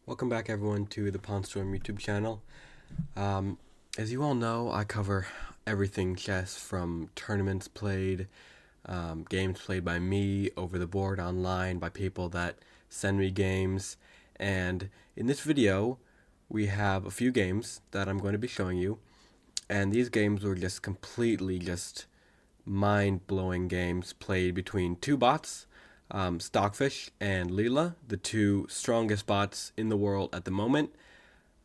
Welcome back everyone to the Pawn Storm YouTube channel. As you all know, I cover everything chess from tournaments played, games played by me, over the board, online, by people that send me games. And in this video, we have a few games that I'm going to be showing you. And these games were just completely mind-blowing games played between two bots, Stockfish and Leela, the two strongest bots in the world at the moment.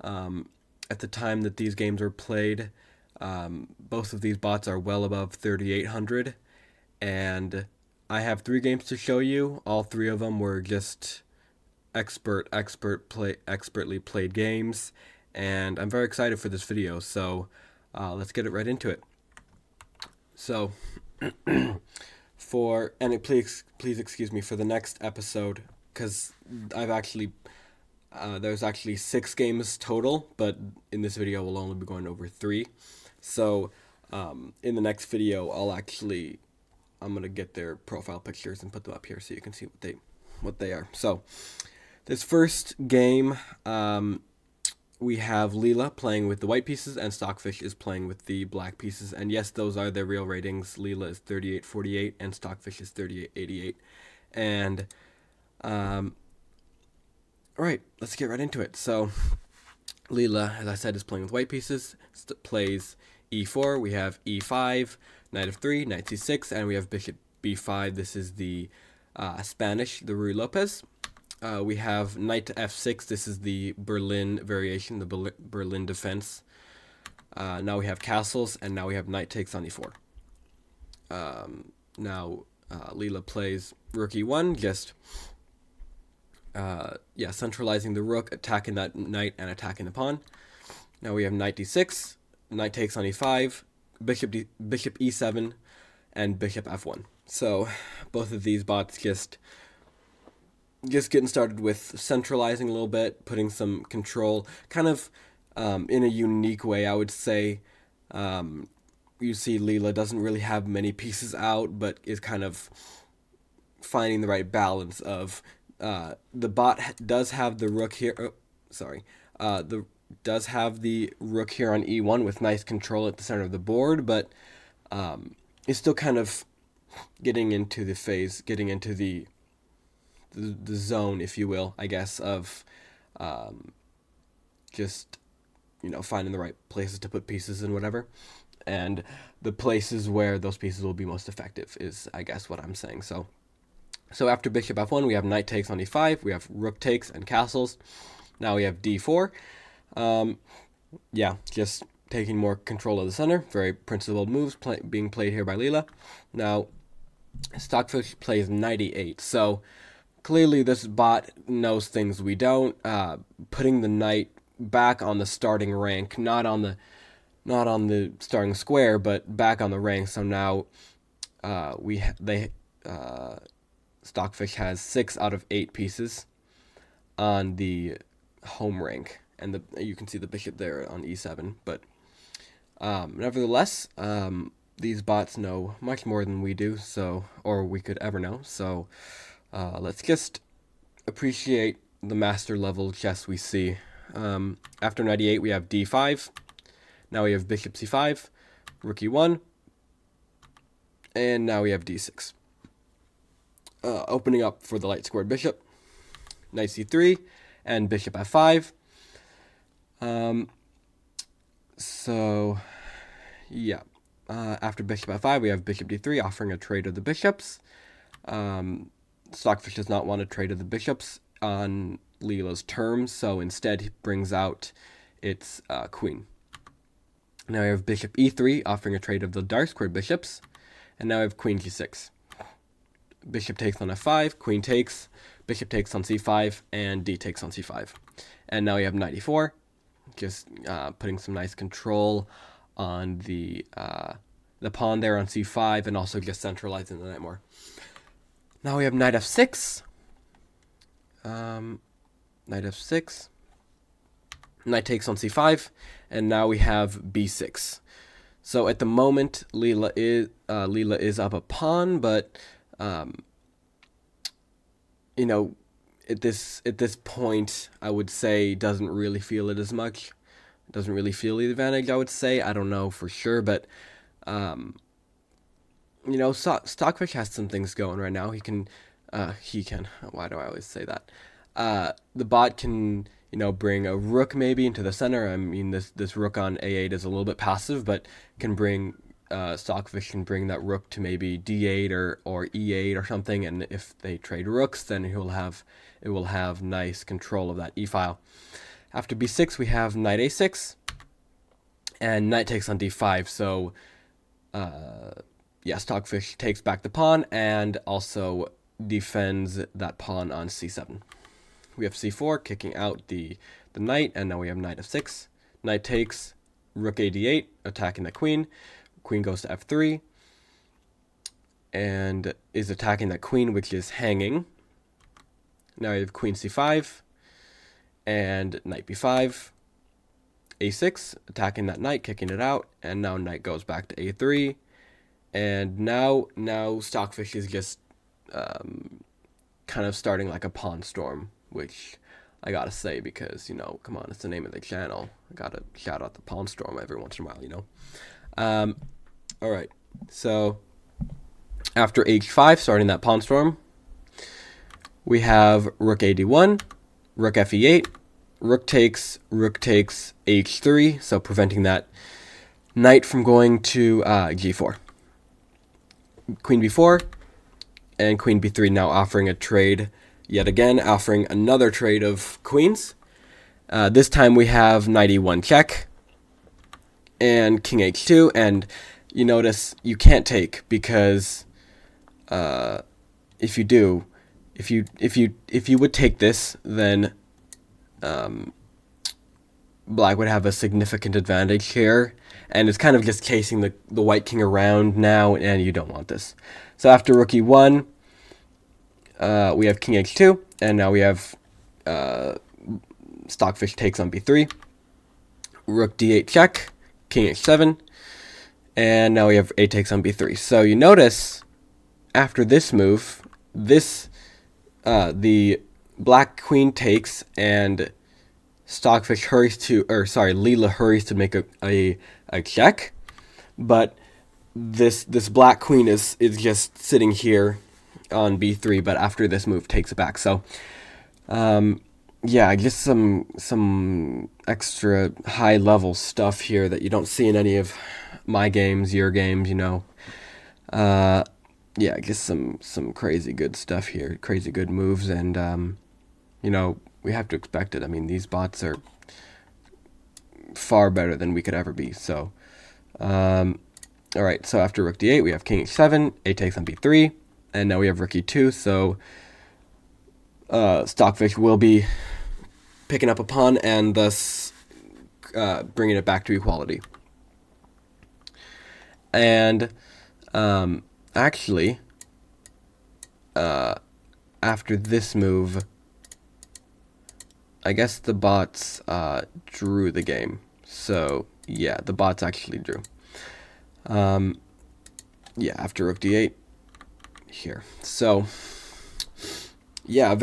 At the time that these games were played, both of these bots are well above 3,800, and I have three games to show you. All three of them were just expertly played games, and I'm very excited for this video. So let's get it right into it. So please excuse me for the next episode, because there's actually 6 games total, but in this video we'll only be going over 3. So in the next video I'm gonna get their profile pictures and put them up here so you can see what they are. So this first game, we have Leela playing with the white pieces and Stockfish is playing with the black pieces. And yes, those are their real ratings. Leela is 38.48 and Stockfish is 38.88. And alright, let's get right into it. So Leela, as I said, is playing with white pieces, plays e4, we have e5, knight of 3, knight c6, and we have bishop b5. This is the Spanish, the Ruy Lopez. We have knight to f6. This is the Berlin variation, the Berlin defense. Now we have castles, and now we have knight takes on e4. Now Leela plays rook e1, centralizing the rook, attacking that knight, and attacking the pawn. Now we have knight d6, knight takes on e5, bishop e7, and bishop f1. So both of these bots just getting started with centralizing a little bit, putting some control, kind of in a unique way, I would say. You see Leela doesn't really have many pieces out, but is kind of finding the right balance of the bot does have the rook here. Does have the rook here on e1 with nice control at the center of the board, but is still kind of getting into the zone, if you will, I guess, of finding the right places to put pieces and whatever. And the places where those pieces will be most effective is, I guess, what I'm saying. So after bishop f1, we have knight takes on e5, we have rook takes and castles. Now we have d4. Just taking more control of the center. Very principled moves being played here by Leela. Now Stockfish plays knight e8. So clearly this bot knows things we don't. Putting the knight back on the starting rank, not on the starting square, but back on the rank. So now Stockfish has 6 out of 8 pieces on the home rank, and you can see the bishop there on e7. But nevertheless, these bots know much more than we do, or we could ever know. So let's just appreciate the master level chess we see. After knight e8, we have d5. Now we have bishop c5, rook e1, and now we have d6. Opening up for the light squared bishop, knight c3, and bishop f5. After bishop f5, we have bishop d3, offering a trade of the bishops. Stockfish does not want a trade of the bishops on Leela's terms, so instead he brings out its queen. Now we have bishop e3, offering a trade of the dark squared bishops, and now we have queen g6. Bishop takes on f5, queen takes, bishop takes on c5, and d takes on c5. And now we have knight e4, just putting some nice control on the pawn there on c5, and also just centralizing the knight more. Now we have knight f6, knight takes on c5, and now we have b6. So at the moment, Leela is up a pawn, but at this point, I would say doesn't really feel it as much. Doesn't really feel the advantage, I would say. I don't know for sure, but um, Stockfish has some things going right now. He can. Why do I always say that? The bot can, bring a rook maybe into the center. I mean, this rook on a8 is a little bit passive, but can bring Stockfish can bring that rook to maybe d8 or e8 or something. And if they trade rooks, then it will have nice control of that e file. After b6, we have knight a6, and knight takes on d5. So Stockfish takes back the pawn and also defends that pawn on c7. We have c4, kicking out the knight, and now we have knight f6. Knight takes, rook a d8, attacking the queen. Queen goes to f3, and is attacking that queen, which is hanging. Now we have queen c5, and knight b5. a6, attacking that knight, kicking it out, and now knight goes back to a3. And now Stockfish is just kind of starting like a pawn storm, which I gotta say because, come on, it's the name of the channel. I gotta shout out the pawn storm every once in a while, All right, so after h5, starting that pawn storm, we have rook a d1, rook fe8, rook takes h3, so preventing that knight from going to g4. Queen b4 and queen b3, now offering a trade yet again, offering another trade of queens. This time we have knight e1 check and king h2, and you notice you can't take because if you would take this, then black would have a significant advantage here, and it's kind of just chasing the white king around now, and you don't want this. So after rook e1, we have king h2, and now we have Stockfish takes on b3, rook d8 check, king h7, and now we have a takes on b3. So you notice after this move, the black queen takes, and Leela hurries to make a check, but this black queen is just sitting here on b3, but after this move takes it back. So just some extra high level stuff here that you don't see in any of my games, your games, just some crazy good stuff here, crazy good moves, and we have to expect it. I mean, these bots are far better than we could ever be. So, all right. So after rook d8, we have king h7, a takes on b3, and now we have rook e2. So Stockfish will be picking up a pawn and thus bringing it back to equality. And actually, after this move, I guess the bots drew the game. So yeah, the bots actually drew. After rook d8 here. So yeah,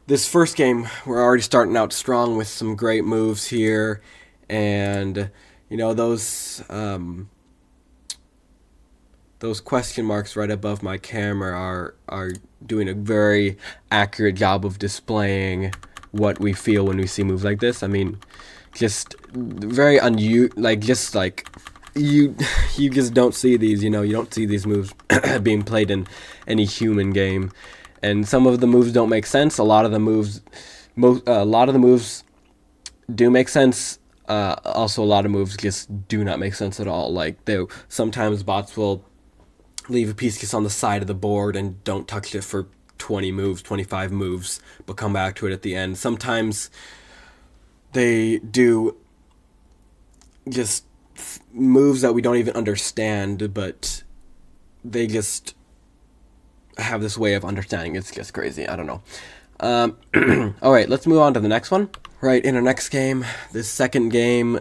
this first game we're already starting out strong with some great moves here, and those question marks right above my camera are doing a very accurate job of displaying what we feel when we see moves like this. I mean, just very you just don't see these, you don't see these moves being played in any human game. And some of the moves don't make sense. A lot of the moves do make sense. Also, a lot of moves just do not make sense at all. Like, sometimes bots will leave a piece just on the side of the board and don't touch it for 20 moves, 25 moves, but come back to it at the end. Sometimes they do just moves that we don't even understand, but they just have this way of understanding. It's just crazy. I don't know. All right, let's move on to the next one. Right, in our next game, this second game,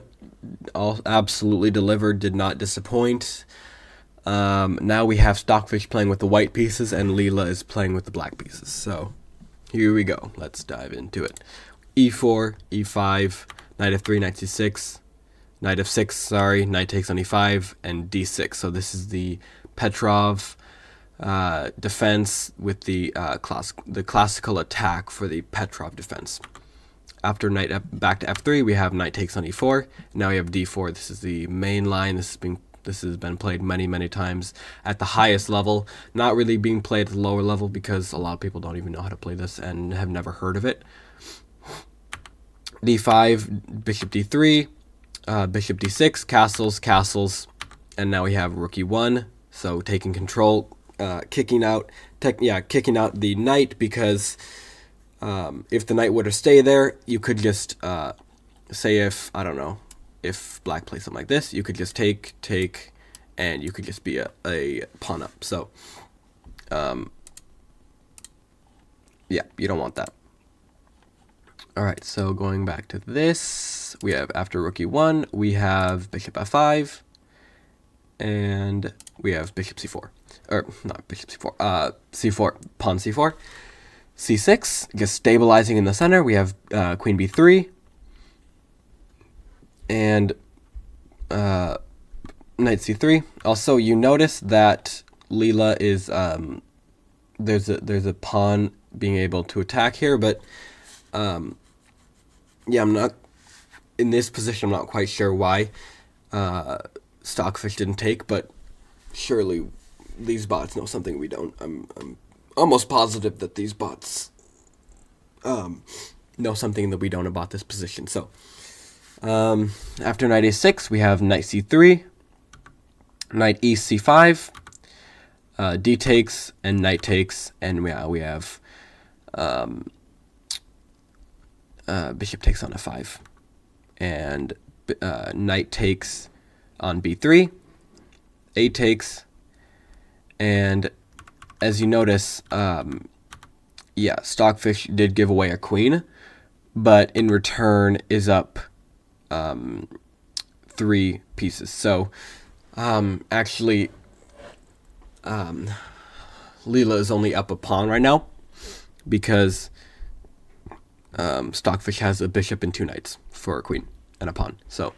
all absolutely delivered, did not disappoint. Now we have Stockfish playing with the white pieces, and Leela is playing with the black pieces. So, Here we go. Let's dive into it. E4, E5, knight f3, knight c6, knight f6, sorry, knight takes on e5, and d6. So this is the Petrov defense with the classical attack for the Petrov defense. After knight back to f3, we have knight takes on e4. Now we have d4. This is the main line. This has been played many times at the highest level. Not really being played at the lower level because a lot of people don't even know how to play this and have never heard of it. d5, bishop d3, bishop d6, castles, and now we have rook e1. So taking control, kicking out the knight, because if the knight were to stay there, you could just say if black plays something like this, you could just take, and you could just be a pawn up. So yeah, you don't want that. All right, so going back to this, we have after rook e1, we have bishop f5, and we have bishop c4, or not bishop c4, c4, pawn c4, c6, just stabilizing in the center. We have queen b3, and knight c3. Also, you notice that Leela is there's a pawn being able to attack here, but yeah, I'm not in this position. I'm not quite sure why Stockfish didn't take, but surely these bots know something we don't. I'm almost positive that these bots know something that we don't about this position. So after knight a6, we have knight c3, knight e c5, d takes, and knight takes, and we have bishop takes on f5, and knight takes on b3, a takes, and as you notice, yeah, Stockfish did give away a queen, but in return is up 3 pieces. So actually, Leela is only up a pawn right now because Stockfish has a bishop and 2 knights for a queen and a pawn. So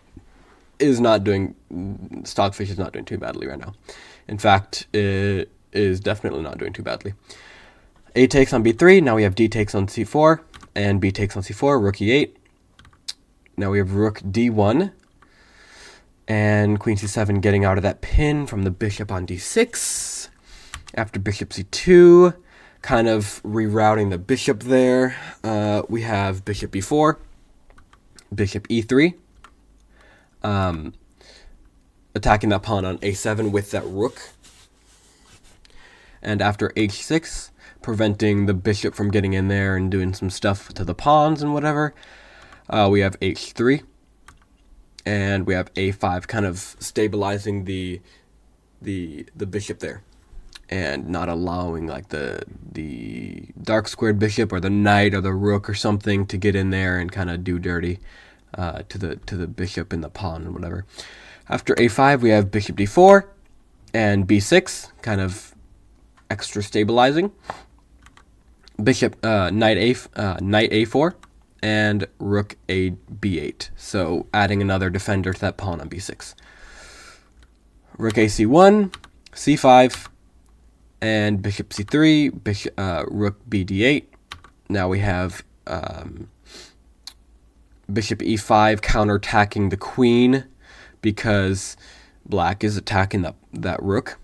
Stockfish is not doing too badly right now. In fact, it is definitely not doing too badly. A takes on b3. Now we have d takes on c4 and b takes on c4. Rook e8. Now we have rook d1 and queen c7 getting out of that pin from the bishop on d6. After bishop c2, kind of rerouting the bishop there. We have bishop e4, bishop e3, attacking that pawn on a7 with that rook. And after h6, preventing the bishop from getting in there and doing some stuff to the pawns and whatever. We have h3, and we have a5, kind of stabilizing the bishop there, and not allowing like the dark squared bishop or the knight or the rook or something to get in there and kind of do dirty to the bishop and the pawn and whatever. After a5, we have bishop d4 and b6, kind of extra stabilizing. Bishop knight a4 and rook a b8, so adding another defender to that pawn on b6. Rook a c1, c5, and bishop c3, bishop rook b d8. Now we have bishop e5 counterattacking the queen because black is attacking that rook.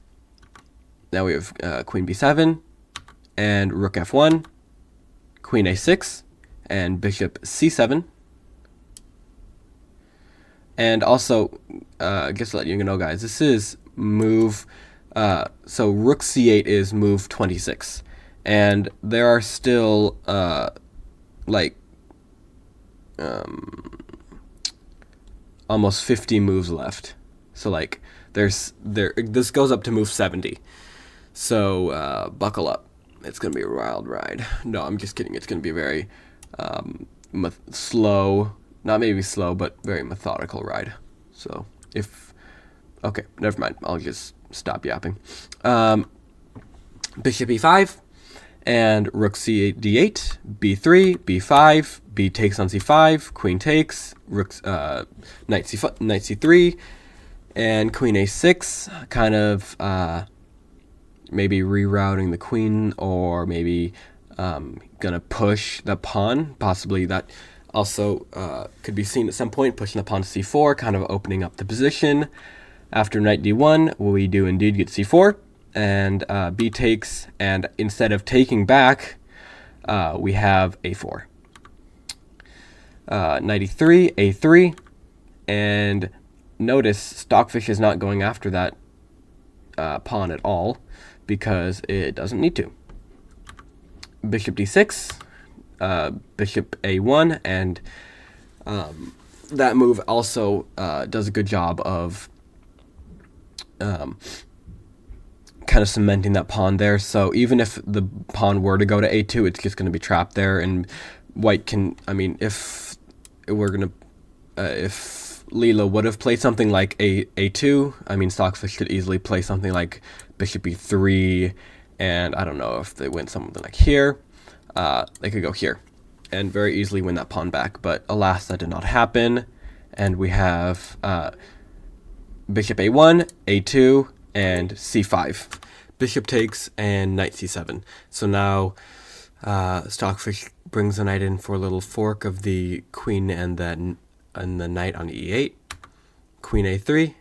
Now we have queen b7 and rook f1, queen a6, and bishop c7. And also, just to let you know, guys, this is move. So rook c8 is move 26, and there are still almost 50 moves left. So like this goes up to move 70. So buckle up. It's going to be a wild ride. No, I'm just kidding. It's going to be a very slow, not maybe slow, but very methodical ride. So okay, never mind. I'll just stop yapping. Bishop e5, and rook c8 d8, b3, b5, b takes on c5, queen takes, rook knight c3, and queen a6, kind of maybe rerouting the queen, or maybe gonna push the pawn. Possibly that also could be seen at some point, pushing the pawn to c4, kind of opening up the position. After knight d1, we do indeed get c4, and b takes, and instead of taking back, we have a4. Knight e3, a3, and notice Stockfish is not going after that pawn at all, because it doesn't need to. Bishop d6, bishop a1, and that move also does a good job of kind of cementing that pawn there. So even if the pawn were to go to a2, it's just going to be trapped there, and white can, I mean, if Leela would have played something like a2, I mean, Stockfish could easily play something like bishop e3, and I don't know if they went something like here, they could go here and very easily win that pawn back, but alas, that did not happen, and we have bishop a1, a2, and c5. Bishop takes and knight c7. So now Stockfish brings the knight in for a little fork of the queen and the knight on e8. Queen a3,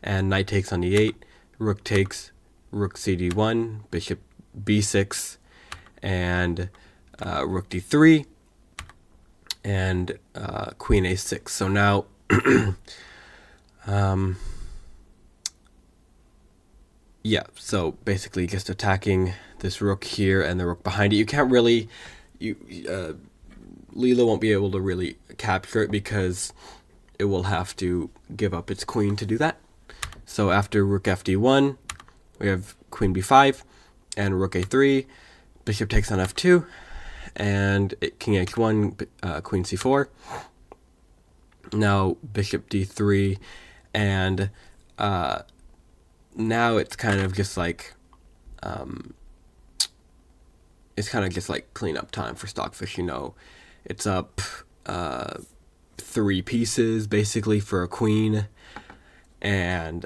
and knight takes on e8. Rook takes, rook cd1, bishop b6, and rook d3, and queen a6. So now yeah, so basically just attacking this rook here and the rook behind it. You can't really, Leela won't be able to really capture it because it will have to give up its queen to do that. So after rook fd1, we have queen b5 and rook a3, bishop takes on f2, and king h1, queen c4. Now bishop d3, and now it's kind of just like cleanup time for Stockfish. You know, it's up 3 pieces basically for a queen, and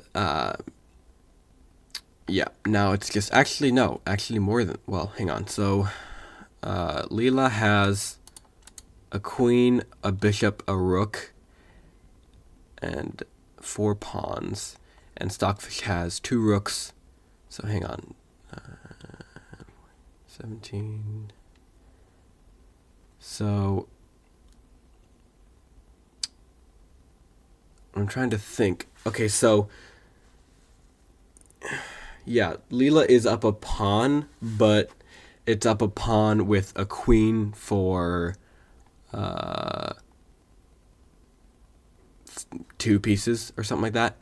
yeah, now it's just actually more than, well, hang on. So Leela has a queen, a bishop, a rook, and 4 pawns, and Stockfish has 2 rooks. So hang on, 17. So I'm trying to think. Okay, so yeah, Leela is up a pawn, but it's up a pawn with a queen for 2 pieces or something like that.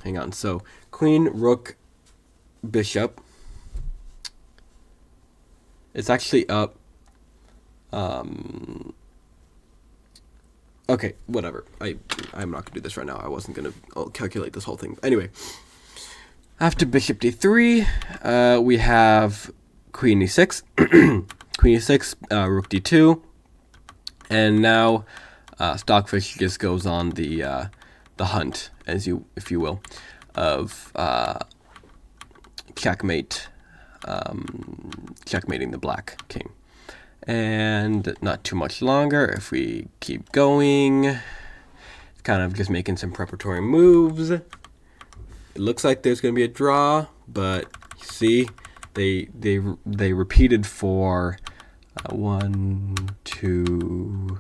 Hang on. So queen, rook, bishop. It's actually up. Okay, whatever. I'm not gonna do this right now. I wasn't gonna calculate this whole thing. Anyway, after bishop d3, we have queen e6, queen e6, rook d2, and now Stockfish just goes on the hunt, if you will, of checkmating the black king. And not too much longer if we keep going. Kind of just making some preparatory moves. It looks like there's going to be a draw, but see, they repeated for 1, 2.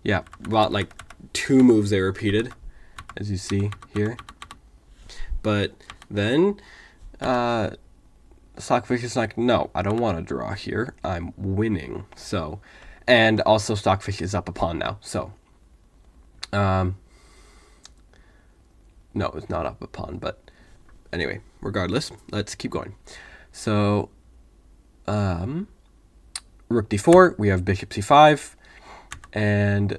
Yeah, about like 2 moves they repeated, as you see here. But then Stockfish is like, no, I don't want to draw here. I'm winning. So, and also Stockfish is up a pawn now. So, no, it's not up a pawn, but anyway, regardless, let's keep going. So, rook d4, we have bishop c5, and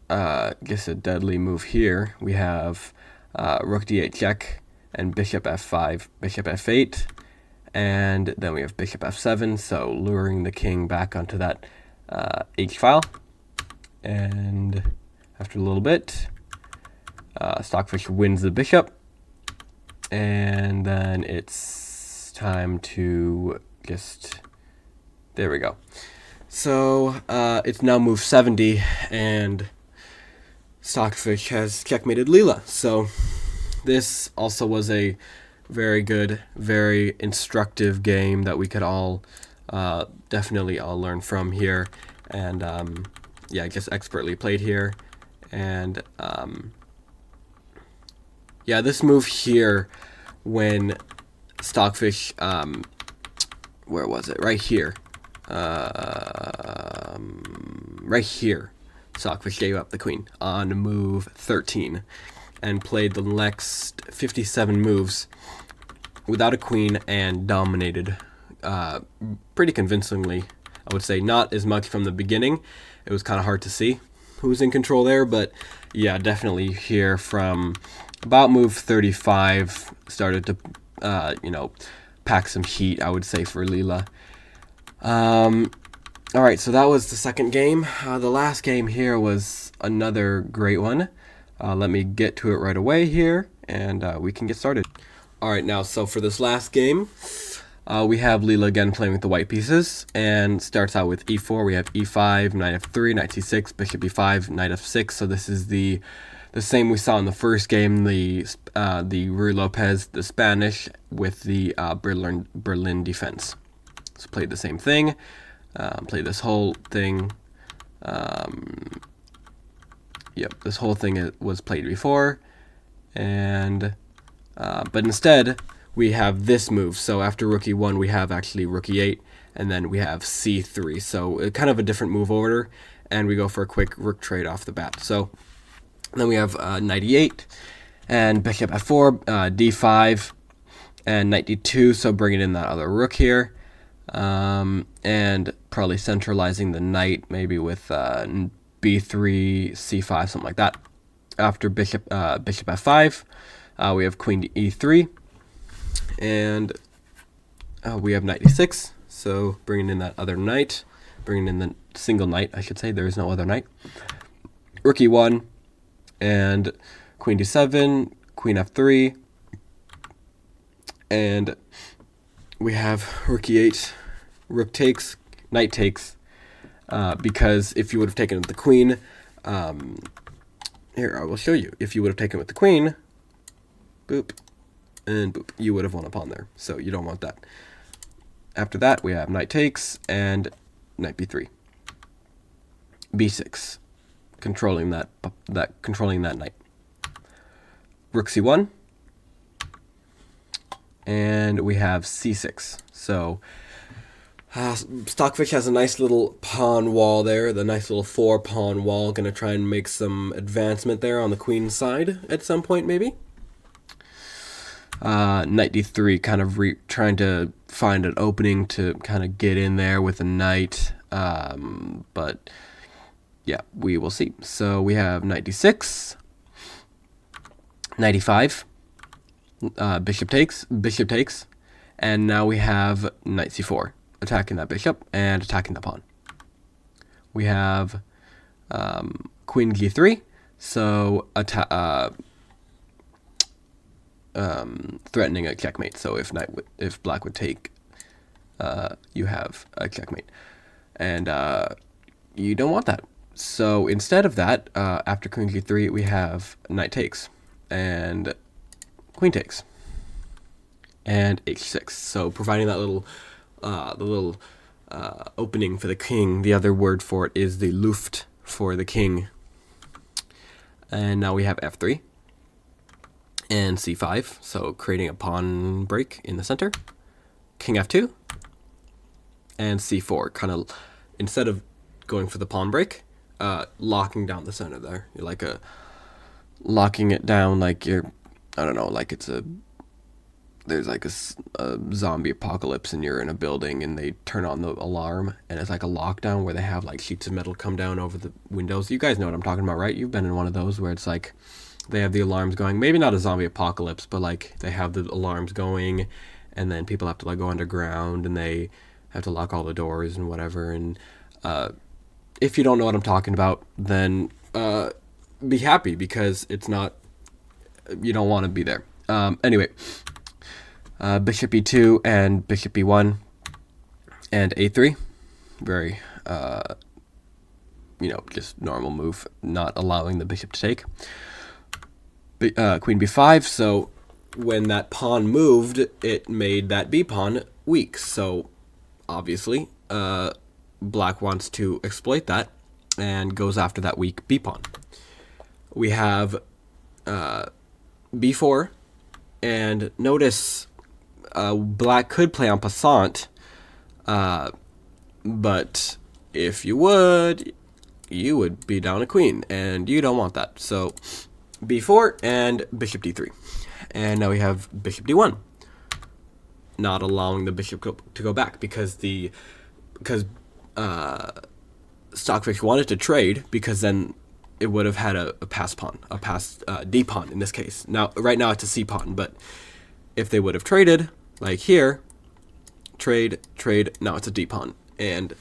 guess a deadly move here. We have rook d8 check, and bishop f5, bishop f8, And then we have bishop f7, so luring the king back onto that h file. And after a little bit, Stockfish wins the bishop. And then it's time to just... There we go. So it's now move 70, and Stockfish has checkmated Leela. So this also was a very good, very instructive game that we could all definitely all learn from here. And yeah, just expertly played here. And yeah, this move here, when Stockfish, where was it? Right here. Right here, Stockfish gave up the queen on move 13 and played the next 57 moves without a queen and dominated pretty convincingly. I would say not as much from the beginning. It was kind of hard to see who was in control there, but yeah, definitely here from about move 35 started to, pack some heat, I would say, for Leela. All right, so that was the second game. The last game here was another great one. Let me get to it right away here, and we can get started. All right, now, so for this last game, we have Leela again playing with the white pieces, and starts out with e4. We have e5, knight f3, knight c6, bishop e5, knight f6. So this is the same we saw in the first game, the Ruy Lopez, the Spanish, with the Berlin defense. So played the same thing. Played this whole thing. Yep, this whole thing was played before, and but instead we have this move. So after rook e1, we have actually rook e8, and then we have c3. So kind of a different move order, and we go for a quick rook trade off the bat. So then we have knight e8, and bishop f4, d5, and knight d2. So bringing in that other rook here. And probably centralizing the knight, maybe with b3, c5, something like that. After bishop f5, we have queen to e3, and we have knight e6. So bringing in that other knight, bringing in the single knight, I should say. There is no other knight. Rook e1, and queen d7, queen f3, and we have rook e8, rook takes, knight takes, because if you would have taken with the queen, here, I will show you. If you would have taken with the queen, boop, and boop, you would have won a pawn there. So you don't want that. After that, we have knight takes and knight b3. b6, controlling that knight. Rook c1. And we have c6. So Stockfish has a nice little pawn wall there, the nice little 4-pawn wall. Going to try and make some advancement there on the queen's side at some point, maybe. Knight d3, kind of trying to find an opening to kind of get in there with a knight. But yeah, we will see. So we have knight d6, knight e5. Bishop takes, and now we have knight c4, attacking that bishop and attacking the pawn. We have queen g3, so threatening a checkmate. So if black would take, you have a checkmate, and you don't want that. So instead of that, after queen g3, we have knight takes, and queen takes, and h6. So providing that little, opening for the king. The other word for it is the Luft for the king. And now we have f3 and c5. So creating a pawn break in the center. King f2 and c4. Kind of, instead of going for the pawn break, locking down the center there. You're like locking it down like you're, I don't know, like there's like a zombie apocalypse and you're in a building and they turn on the alarm and it's like a lockdown where they have like sheets of metal come down over the windows. You guys know what I'm talking about, right? You've been in one of those where it's like they have the alarms going. Maybe not a zombie apocalypse, but like they have the alarms going and then people have to like go underground, and they have to lock all the doors and whatever. And if you don't know what I'm talking about, then be happy, because it's not, you don't want to be there. Anyway, bishop e2 and bishop e1 and a3, very just normal move, not allowing the bishop to take. Queen b5, so when that pawn moved, it made that b pawn weak. So obviously, black wants to exploit that and goes after that weak b pawn. We have b4, and notice black could play en passant, but if you would be down a queen, and you don't want that. So b4 and bishop d3, and now we have bishop d1, not allowing the bishop to go back, because Stockfish wanted to trade, because then it would have had a pass pawn, a pass d pawn in this case. Now, right now it's a c pawn, but if they would have traded, like here, trade, now it's a d pawn, and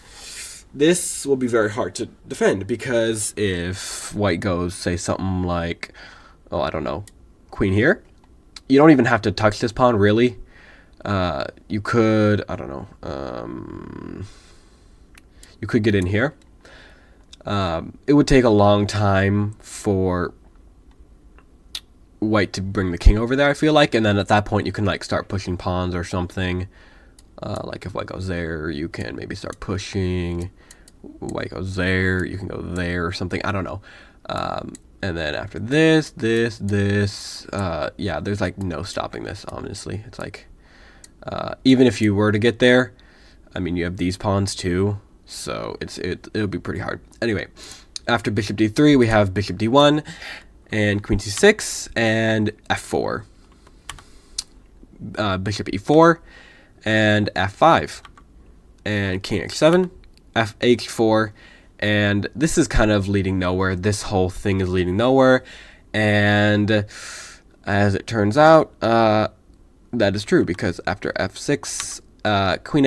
this will be very hard to defend, because if white goes, say something like, oh, I don't know, queen here, you don't even have to touch this pawn, really. You could, I don't know, you could get in here. It would take a long time for white to bring the king over there, I feel like, and then at that point you can like start pushing pawns or something. Like if white goes there, you can maybe start pushing. White goes there, you can go there or something, I don't know. And then after this, yeah, there's like no stopping this, honestly. It's like, even if you were to get there, I mean, you have these pawns too, so it'll be pretty hard. Anyway, after bishop d3, we have bishop d1 and queen c6 and f4. Bishop e4 and f5 and king h7, f4, and this is kind of leading nowhere. This whole thing is leading nowhere, and as it turns out, that is true, because after f6, queen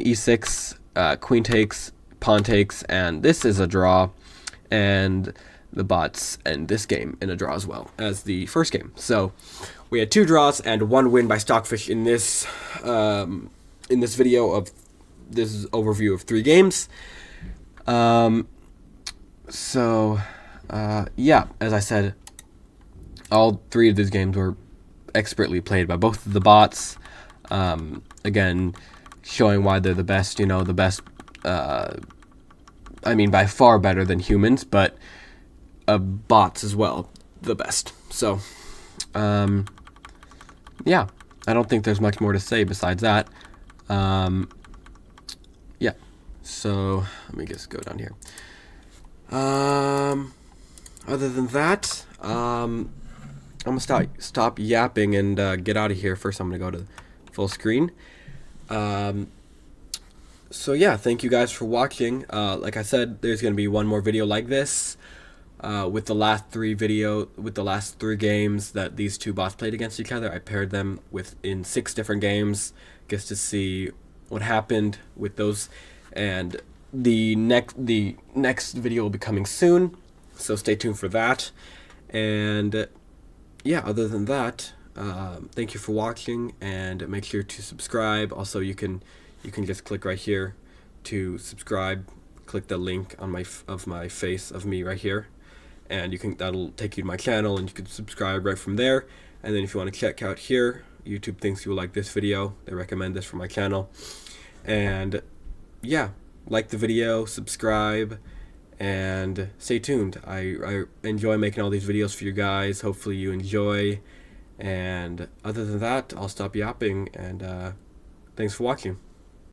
e6, queen takes, pawn takes, and this is a draw, and the bots end this game in a draw as well as the first game. So we had 2 draws and 1 win by Stockfish in this video of this overview of 3 games. Yeah, as I said, all 3 of these games were expertly played by both of the bots. Again, showing why they're the best, the best, I mean, by far better than humans, but bots as well, the best. So, yeah, I don't think there's much more to say besides that. Yeah, so let me just go down here. Other than that, I'm gonna stop yapping and get out of here. First, I'm gonna go to full screen. So yeah, thank you guys for watching. Like I said, there's gonna be one more video like this. With the last 3 games that these 2 bots played against each other, I paired them in 6 different games, just to see what happened with those. And the next video will be coming soon, so stay tuned for that. And yeah, other than that, thank you for watching, and make sure to subscribe. Also, you can just click right here to subscribe. Click the link on my face of me right here, and that'll take you to my channel, and you can subscribe right from there. And then if you want to check out here, YouTube thinks you will like this video. They recommend this for my channel. And yeah, like the video, subscribe, and stay tuned. I enjoy making all these videos for you guys. Hopefully you enjoy. And other than that, I'll stop yapping, and thanks for watching.